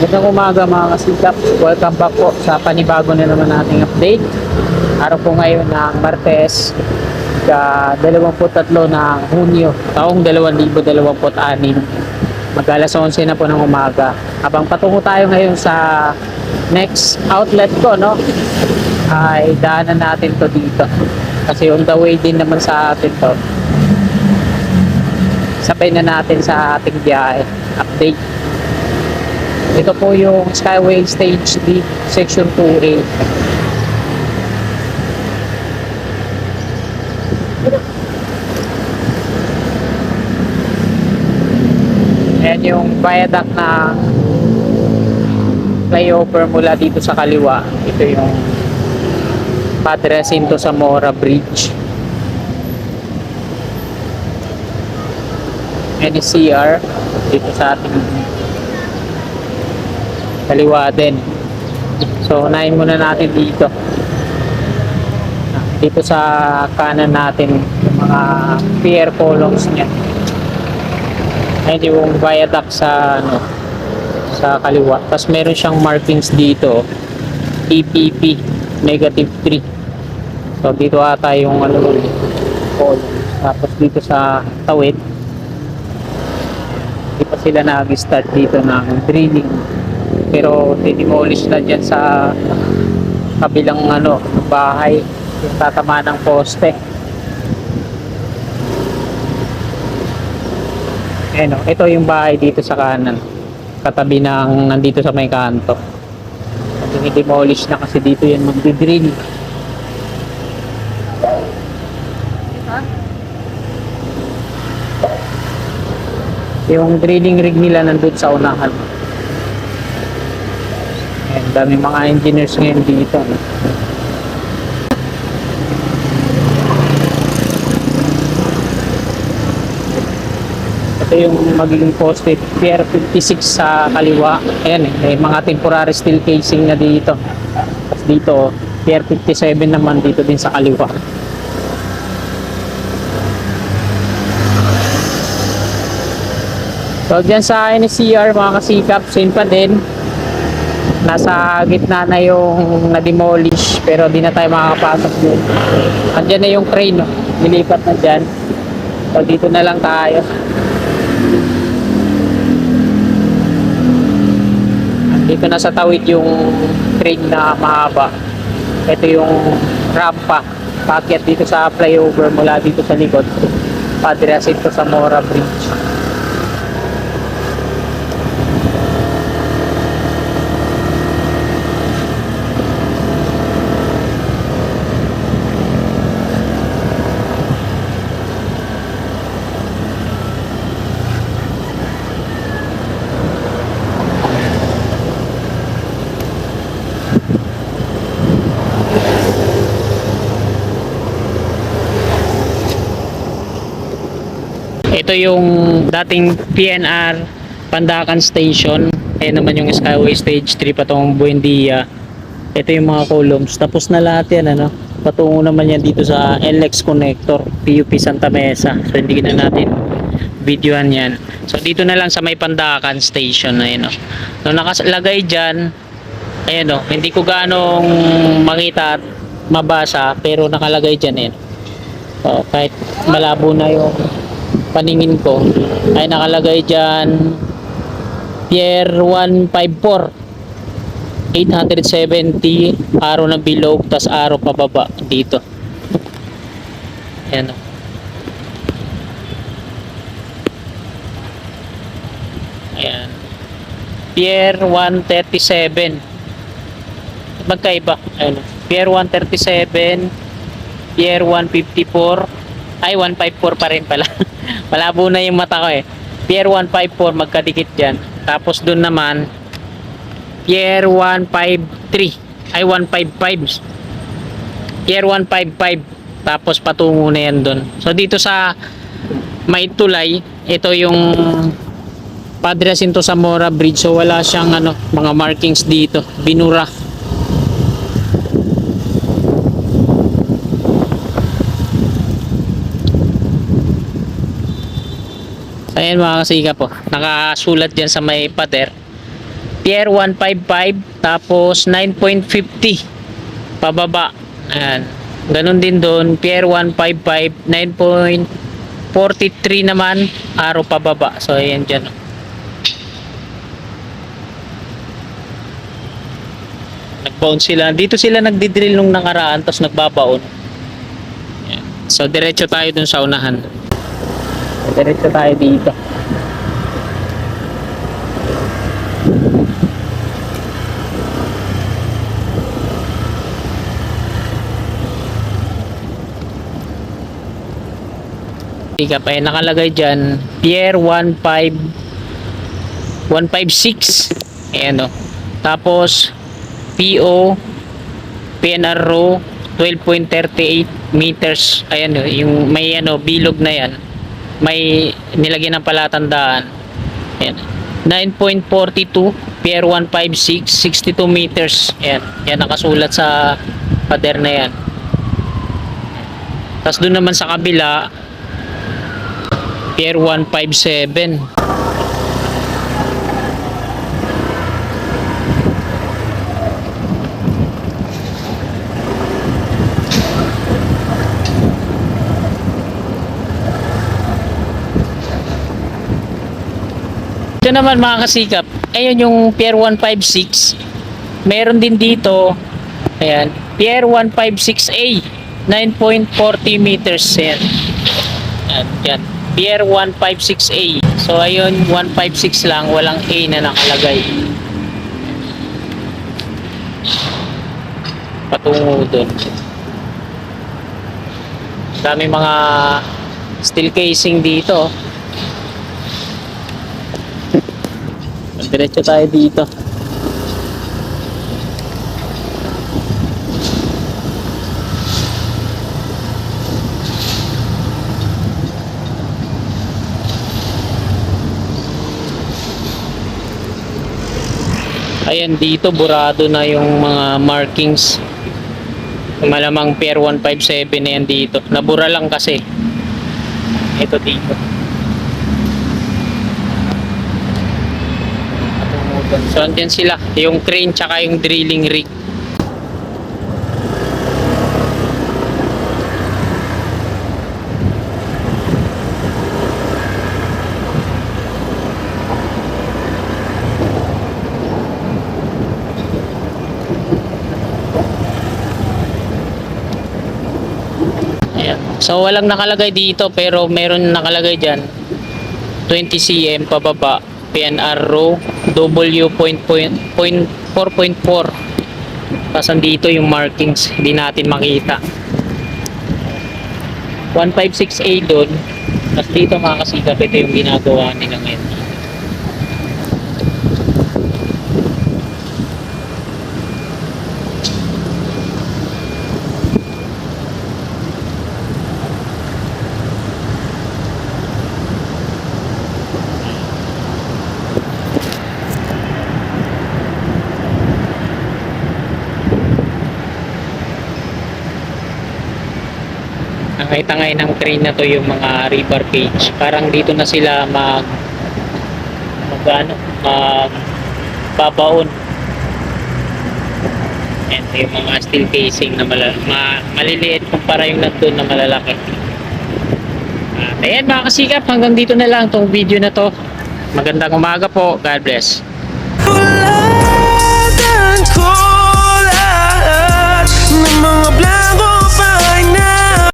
Magandang umaga mga kasikap. Welcome back po sa panibago na naman nating update. Araw po ngayon ng Martes, ka-23 ng Hunyo, taong 2026. Mag-alas 11 na po ng umaga. Habang patungo tayo ngayon sa next outlet ko, no, ay daanan natin to dito. Kasi on the way din naman sa atin to. Sabay na natin sa ating biyahe. Update. Ito po yung Skyway Stage D, Section 2A. Ayan yung viaduct na flyover mula dito sa kaliwa. Ito yung Padre Jacinto Zamora Bridge. NCR dito sa ating kaliwa din. So unahin muna natin dito. Dito sa kanan natin yung mga pier columns niya. Ayun yung viaduct sa sa kaliwa. Tapos meron siyang markings dito. EPP -3. So dito ata yung column. Tapos dito sa tawid, hindi pa sila nag-start dito ng drilling. Pero didemolish na dyan sa kabilang bahay yung tatama ng poste. Ayan, ito yung bahay dito sa kanan, katabi ng nandito sa may kanto. Didemolish na kasi dito yan magdi-drill. Yung drilling rig nila nandun sa unahan. Ayan, dami mga engineers ngayon dito. Ito yung magiging poste, Pier 56 sa kaliwa. Ayan, may mga temporary steel casing na dito. Tapos dito, Pier 57 naman dito din sa kaliwa. So dyan sa NCR mga kasikap, same pa din. Nasa gitna na yung na-demolish pero di na tayo makakapasok dun. Andyan na yung crane, no? Nilipat na dyan. So dito na lang tayo. Dito na sa tawid yung crane na mahaba. Ito yung rampa paakyat dito sa flyover mula dito sa likod, Padre Jacinto Zamora Bridge. Ito yung dating PNR Pandacan Station. Ayan naman yung Skyway Stage 3 patungong Buendia. Ito yung mga columns. Tapos na lahat yan, patungo naman yan dito sa NLEX Connector, PUP Santa Mesa. So hindi na natin videoan yan. So dito na lang sa may Pandacan Station. Ayan, no, nakalagay dyan. Ayan, hindi ko gaano makita at mabasa, pero nakalagay dyan. Ayan. So, kahit malabo na yung paningin ko, ay nakalagay dyan Pier 154 870 araw na bilog, tas araw pababa dito. Ayan, ayan, Pier 137 magkaiba. Ayan, Pier 137, Pier 154, ay 154 pa rin pala. Malabo na yung mata ko Pier 154 magkadikit dyan. Tapos dun naman Pier 153, ay 155, Pier 155. Tapos patungo na yan dun. So dito sa may tulay, ito yung Padre Jacinto Zamora Bridge. So wala siyang mga markings dito, binura. Ayan mga kasika po, nakasulat dyan sa may pader Pier 155, tapos 9.50 pababa. Ayan. Ganun din doon, Pier 155, 9.43 naman, araw pababa. So, ayan dyan. Nagbaon sila. Dito sila nagdidrill nung nakaraan, tapos nagbabaon. Ayan. So, diretso tayo dun sa unahan. Diretso tayo dito. Kaya nakalagay dyan, Pier 156. Ayan o. Tapos, PO, PNR row, 12.38 meters. Ayan o, yung may bilog na yan. May nilagyan ng palatandaan. Ayan. 9.42, Pier 156, 62 meters. Ayan. Yan nakasulat sa pader na yan. Tapos doon naman sa kabila, Pier 157. Ito naman mga kasikap, ayun yung Pier 156. Meron din dito, ayan, Pier 156A, 9.40 meters. Ayan. Ayan. Pier 156A. So ayun, 156 lang, walang A na nakalagay. Patungo doon. Dami mga steel casing dito. Diretso tayo dito. Ayan, dito burado na yung mga markings. Malamang Pier 157 na yan dito. Nabura lang kasi. Ito dito. So andyan sila, yung crane tsaka yung drilling rig. Ayan. So walang nakalagay dito pero meron nakalagay dyan 20 cm pababa, PNR row, W.4.4. Tapos andito yung markings, hindi natin makita. 156A doon. Tapos dito mga kasikap, ito yung ginagawa nila ngayon. Tangay-tangay ng crane na to yung mga rebar cage. Parang dito na sila babaon. And yung mga steel casing na maliliit kumpara yung nandun na malalaki. Ayan mga kasikap, hanggang dito na lang tong video na to. Magandang umaga po. God bless.